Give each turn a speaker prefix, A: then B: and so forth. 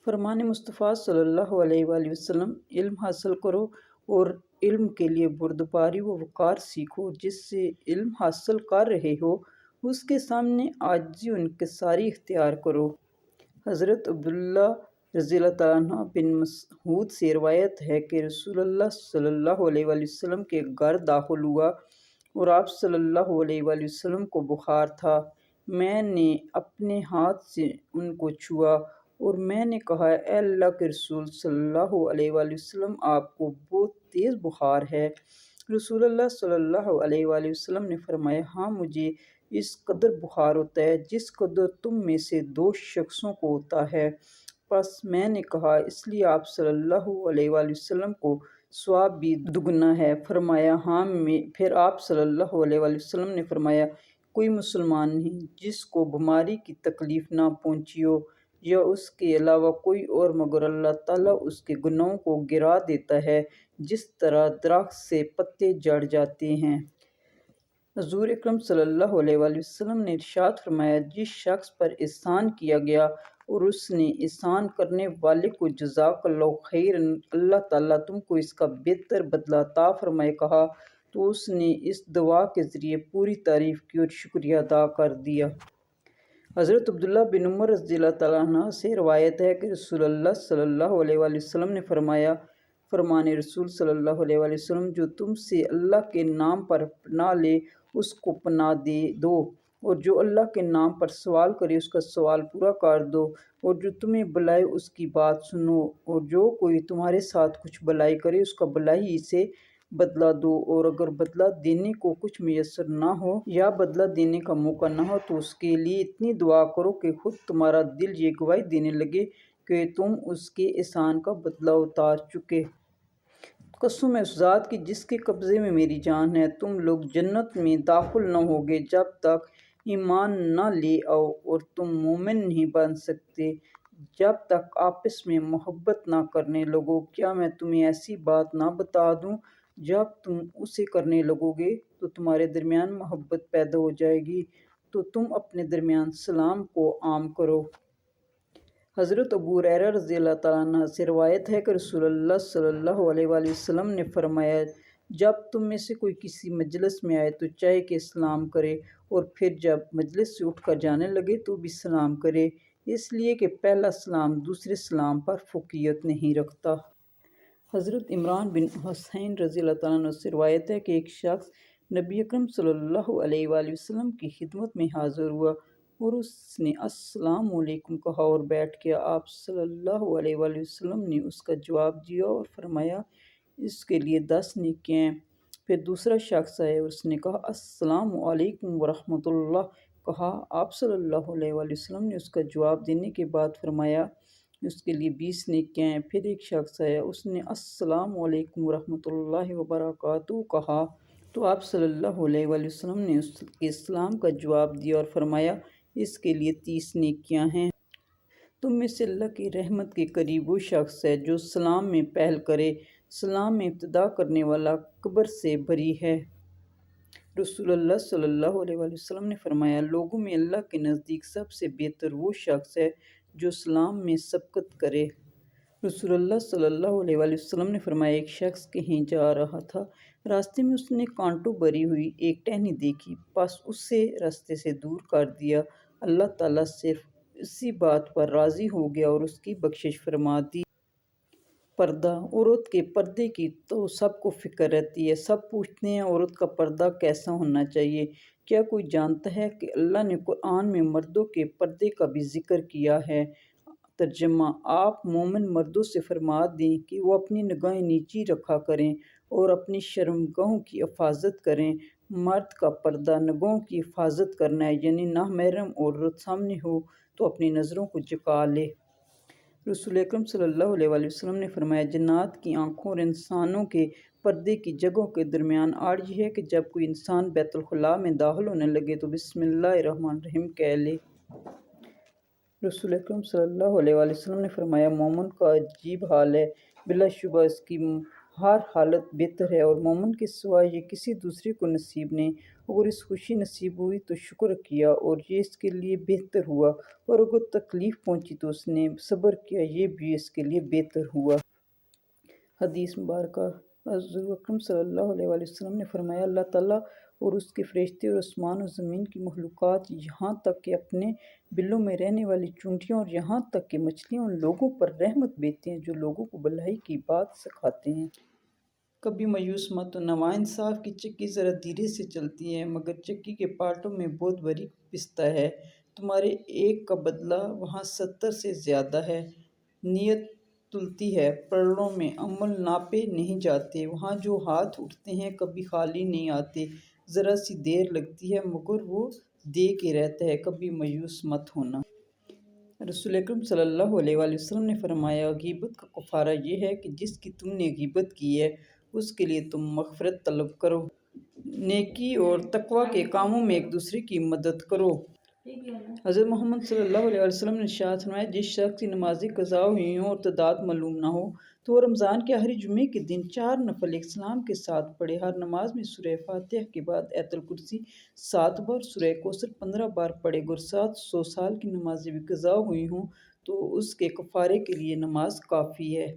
A: فرمان مصطفیٰ صلی اللہ علیہ وآلہ وسلم، علم حاصل کرو اور علم کے لیے بردباری و وقار سیکھو۔ جس سے علم حاصل کر رہے ہو اس کے سامنے عاجزی و انکساری اختیار کرو۔ حضرت عبداللہ رضی اللہ تعالیٰ عنہ بن مسعود سے روایت ہے کہ رسول اللہ صلی اللہ علیہ وآلہ وسلم کے گھر داخل ہوا اور آپ صلی اللہ علیہ وآلہ وسلم کو بخار تھا۔ میں نے اپنے ہاتھ سے ان کو چھوا اور میں نے کہا، اے اللہ کے رسول صلی اللہ علیہ وآلہ وسلم، آپ کو بہت تیز بخار ہے۔ رسول اللہ صلی اللہ علیہ وآلہ وسلم نے فرمایا، ہاں، مجھے اس قدر بخار ہوتا ہے جس قدر تم میں سے 2 شخصوں کو ہوتا ہے۔ پس میں نے کہا، اس لیے آپ صلی اللہ علیہ وآلہ وسلم کو ثواب بھی دگنا ہے۔ فرمایا، ہاں۔ پھر آپ صلی اللہ علیہ وآلہ وسلم نے فرمایا، کوئی مسلمان نہیں جس کو بیماری کی تکلیف نہ پہنچی ہو یا اس کے علاوہ کوئی اور، مگر اللہ تعالیٰ اس کے گناہوں کو گرا دیتا ہے جس طرح درخت سے پتے جھڑ جاتے ہیں۔ حضور اکرم صلی اللہ علیہ وآلہ وسلم نے ارشاد فرمایا، جس شخص پر احسان کیا گیا اور اس نے احسان کرنے والے کو جزاک اللہ خیرا، اللہ تعالیٰ تم کو اس کا بہتر بدلہ عطا فرمائے، کہا تو اس نے اس دعا کے ذریعے پوری تعریف کی اور شکریہ ادا کر دیا۔ حضرت عبداللہ بن عمر رضی اللہ تعالیٰ عنہ سے روایت ہے کہ رسول اللہ صلی اللہ علیہ وآلہ وسلم نے فرمایا، فرمان رسول صلی اللہ علیہ وآلہ وسلم، جو تم سے اللہ کے نام پر پناہ لے اس کو پناہ دے دو، اور جو اللہ کے نام پر سوال کرے اس کا سوال پورا کر دو، اور جو تمہیں بلائے اس کی بات سنو، اور جو کوئی تمہارے ساتھ کچھ بلائی کرے اس کا بلائی سے بدلہ دو، اور اگر بدلہ دینے کو کچھ میسر نہ ہو یا بدلہ دینے کا موقع نہ ہو تو اس کے لیے اتنی دعا کرو کہ خود تمہارا دل یہ گواہی دینے لگے کہ تم اس کے احسان کا بدلہ اتار چکے۔ قسم ہے اس ذات کی جس کے قبضے میں میری جان ہے، تم لوگ جنت میں داخل نہ ہوگے جب تک ایمان نہ لے آؤ، اور تم مومن نہیں بن سکتے جب تک آپس میں محبت نہ کرنے لگو۔ کیا میں تمہیں ایسی بات نہ بتا دوں، جب تم اسے کرنے لگو گے تو تمہارے درمیان محبت پیدا ہو جائے گی، تو تم اپنے درمیان سلام کو عام کرو۔ حضرت ابو ہریرہ رضی اللہ تعالیٰ عنہ سے روایت ہے کہ رسول اللہ صلی اللہ علیہ وآلہ وسلم نے فرمایا، جب تم میں سے کوئی کسی مجلس میں آئے تو چاہے کہ سلام کرے، اور پھر جب مجلس سے اٹھ کر جانے لگے تو بھی سلام کرے، اس لیے کہ پہلا سلام دوسرے سلام پر فوقیت نہیں رکھتا۔ حضرت عمران بن حسین رضی اللہ تعالیٰ عنہ سے روایت ہے کہ ایک شخص نبی اکرم صلی اللہ علیہ وآلہ وسلم کی خدمت میں حاضر ہوا اور اس نے السلام علیکم کہا اور بیٹھ گیا۔ آپ صلی اللہ علیہ وآلہ وسلم نے اس کا جواب دیا اور فرمایا، اس کے لیے 10 نیکیاں ہیں۔ پھر دوسرا شخص آیا اور اس نے کہا، السلام علیکم ورحمۃ اللہ کہا۔ آپ صلی اللہ علیہ وآلہ وسلم نے اس کا جواب دینے کے بعد فرمایا، اس کے لیے 20 نیکیاں ہیں۔ پھر ایک شخص آیا، اس نے السلام علیکم ورحمۃ اللہ وبرکاتہ کہا تو آپ صلی اللہ علیہ وآلہ وسلم نے اس کے سلام کا جواب دیا اور فرمایا، اس کے لیے 30 نیکیاں ہیں۔ تم میں سے اللہ کی رحمت کے قریب وہ شخص ہے جو سلام میں پہل کرے، سلام میں ابتدا کرنے والا کبر سے بری ہے۔ رسول اللہ صلی اللہ علیہ وآلہ وسلم نے فرمایا، لوگوں میں اللہ کے نزدیک سب سے بہتر وہ شخص ہے جو سلام میں سبقت کرے۔ رسول اللہ صلی اللہ علیہ وآلہ وسلم نے فرمایا، ایک شخص کہیں جا رہا تھا، راستے میں اس نے کانٹوں بھری ہوئی ایک ٹہنی دیکھی، بس اسے راستے سے دور کر دیا۔ اللہ تعالیٰ صرف اسی بات پر راضی ہو گیا اور اس کی بخشش فرما دی۔ پردہ، عورت کے پردے کی تو سب کو فکر رہتی ہے، سب پوچھتے ہیں عورت کا پردہ کیسا ہونا چاہیے؟ کیا کوئی جانتا ہے کہ اللہ نے قرآن میں مردوں کے پردے کا بھی ذکر کیا ہے؟ ترجمہ، آپ مومن مردوں سے فرما دیں کہ وہ اپنی نگاہیں نیچی رکھا کریں اور اپنی شرمگاہوں کی حفاظت کریں۔ مرد کا پردہ نگاہوں کی حفاظت کرنا ہے، یعنی نامحرم عورت سامنے ہو تو اپنی نظروں کو جھکا لے۔ رسول اکرم صلی اللہ علیہ وآلہ وسلم نے فرمایا، جنات کی آنکھوں اور انسانوں کے پردے کی جگہوں کے درمیان آڑ یہ ہے کہ جب کوئی انسان بیت الخلاء میں داخل ہونے لگے تو بسم اللہ الرحمن الرحیم کہہ لے۔ رسول اکرم صلی اللہ علیہ وآلہ وسلم نے فرمایا، مومن کا عجیب حال ہے، بلا شبہ اس کی ہر حالت بہتر ہے اور مومن کے سوا یہ کسی دوسرے کو نصیب نہیں، اگر اس خوشی نصیب ہوئی تو شکر کیا اور یہ اس کے لیے بہتر ہوا، اور اگر تکلیف پہنچی تو اس نے صبر کیا، یہ بھی اس کے لیے بہتر ہوا۔ حدیث مبارکہ۔ حضور اکرم صلی اللہ علیہ وآلہ وسلم نے فرمایا، اللہ تعالیٰ اور اس کے فرشتے اور آسمان و زمین کی مخلوقات، یہاں تک کہ اپنے بلوں میں رہنے والی چیونٹیاں اور یہاں تک کہ مچھلیاں ان لوگوں پر رحمت بھیجتے ہیں جو لوگوں کو بھلائی کی بات سکھاتے ہیں۔ کبھی مایوس مت ہو، ناانصاف کی چکی ذرا دھیرے سے چلتی ہے مگر چکی کے پارٹوں میں بہت باریک پستا ہے۔ تمہارے ایک کا بدلہ وہاں 70 سے زیادہ ہے۔ نیت تلتی ہے، پلڑوں میں عمل ناپے نہیں جاتے، وہاں جو ہاتھ اٹھتے ہیں کبھی خالی نہیں آتے، ذرا سی دیر لگتی ہے مگر وہ دے کے رہتا ہے، کبھی مایوس مت ہونا۔ رسول اکرم صلی اللہ علیہ وآلہ وسلم نے فرمایا، غیبت کا کفارہ یہ ہے کہ جس کی تم نے غیبت کی ہے اس کے لیے تم مغفرت طلب کرو، نیکی اور تقویٰ کے کاموں میں ایک دوسرے کی مدد کرو۔ حضرت محمد صلی اللہ علیہ وسلم نے ارشاد فرمایا، جس شخص کی نمازیں قضا ہوئی ہوں اور تعداد معلوم نہ ہو تو وہ رمضان کے آخری جمعے کے دن 4 نفل ایک سلام کے ساتھ پڑھے۔ ہر نماز میں سورہ فاتحہ کے بعد آیت الکرسی 7 بار، سورہ کوثر 15 بار پڑھے۔ اگر 700 سال کی نمازیں بھی قضا ہوئی ہوں تو اس کے کفارے کے لیے نماز کافی ہے۔